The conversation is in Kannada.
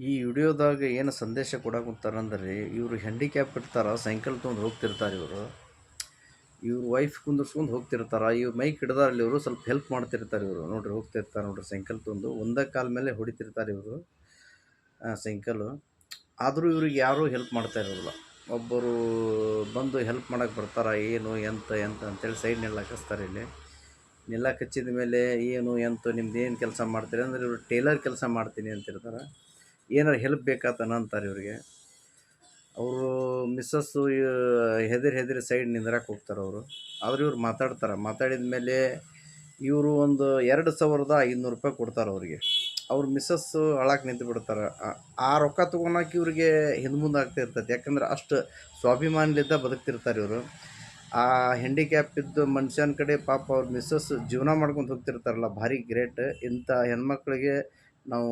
ಈ ವಿಡಿಯೋದಾಗ ಏನು ಸಂದೇಶ ಕೊಡಾಕುಂತಾರಂದ್ರೆ ಇವರು ಹ್ಯಾಂಡಿಕ್ಯಾಪ್ ಇರ್ತಾರ, ಸೈಕಲ್ ತೊಗೊಂಡು ಹೋಗ್ತಿರ್ತಾರೆ ಇವ್ರ ವೈಫ್ ಕುಂದರ್ಸ್ಕೊಂಡು ಹೋಗ್ತಿರ್ತಾರ. ಇವ್ರು ಮೈಕ್ ಹಿಡ್ದಾರಲ್ಲಿ ಇವರು ಸ್ವಲ್ಪ ಹೆಲ್ಪ್ ಮಾಡ್ತಿರ್ತಾರೆ. ಇವರು ನೋಡ್ರಿ ಹೋಗ್ತಿರ್ತಾರೆ ನೋಡ್ರಿ, ಸೈಕಲ್ ತೊಗೊಂಡು ಒಂದೇ ಕಾಲ ಮೇಲೆ ಹೊಡಿತಿರ್ತಾರೆ ಇವರು ಸೈಕಲ್. ಆದರೂ ಇವ್ರಿಗೆ ಯಾರೂ ಹೆಲ್ಪ್ ಮಾಡ್ತಾ ಇರೋದಿಲ್ಲ. ಒಬ್ಬರು ಬಂದು ಹೆಲ್ಪ್ ಮಾಡಕ್ಕೆ ಬರ್ತಾರ, ಏನು ಎಂತ ಎಂತ ಅಂತೇಳಿ ಸೈಡ್ ನಿಲ್ಲಕ್ಕಿಸ್ತಾರೆ. ಇಲ್ಲಿ ನಿಲ್ಲಕ್ಕೆ ಹಚ್ಚಿದ ಮೇಲೆ ಏನು ಎಂತ ನಿಮ್ದು ಏನು ಕೆಲಸ ಮಾಡ್ತೀರಿ ಅಂದ್ರೆ ಇವರು ಟೇಲರ್ ಕೆಲಸ ಮಾಡ್ತೀನಿ ಅಂತಿರ್ತಾರೆ. ಏನಾರು ಹೆಲ್ಪ್ ಬೇಕಾತನ ಅಂತಾರೆ ಇವ್ರಿಗೆ. ಅವರು ಮಿಸ್ಸಸ್ಸು ಹೆದರಿ ಸೈಡ್ ನಿಂದ್ರಕ್ಕೆ ಹೋಗ್ತಾರೆ ಅವರು. ಆದ್ರೆ ಇವ್ರು ಮಾತಾಡ್ತಾರೆ. ಮಾತಾಡಿದ ಮೇಲೆ ಇವರು ಒಂದು 2,500 ರೂಪಾಯಿ ಕೊಡ್ತಾರೆ ಅವ್ರಿಗೆ. ಅವ್ರ ಮಿಸ್ಸಸ್ಸು ಅಳಕ್ಕೆ ನಿಂತು ಬಿಡ್ತಾರೆ. ಆ ರೊಕ್ಕ ತೊಗೊಳಕ್ಕೆ ಇವ್ರಿಗೆ ಹಿಂದೆ ಮುಂದೆ ಆಗ್ತಾ ಇರ್ತೈತೆ. ಯಾಕಂದ್ರೆ ಅಷ್ಟು ಸ್ವಾಭಿಮಾನಲಿದ್ದ ಬದುಕ್ತಿರ್ತಾರೆ ಇವರು. ಆ ಹ್ಯಾಂಡಿಕ್ಯಾಪ್ ಇದ್ದ ಮನುಷ್ಯನ ಕಡೆ ಪಾಪ ಅವ್ರ ಮಿಸ್ಸಸ್ ಜೀವನ ಮಾಡ್ಕೊಂಡು ಹೋಗ್ತಿರ್ತಾರಲ್ಲ, ಭಾರಿ ಗ್ರೇಟ್. ಇಂಥ ಹೆಣ್ಮಕ್ಳಿಗೆ ನಾವು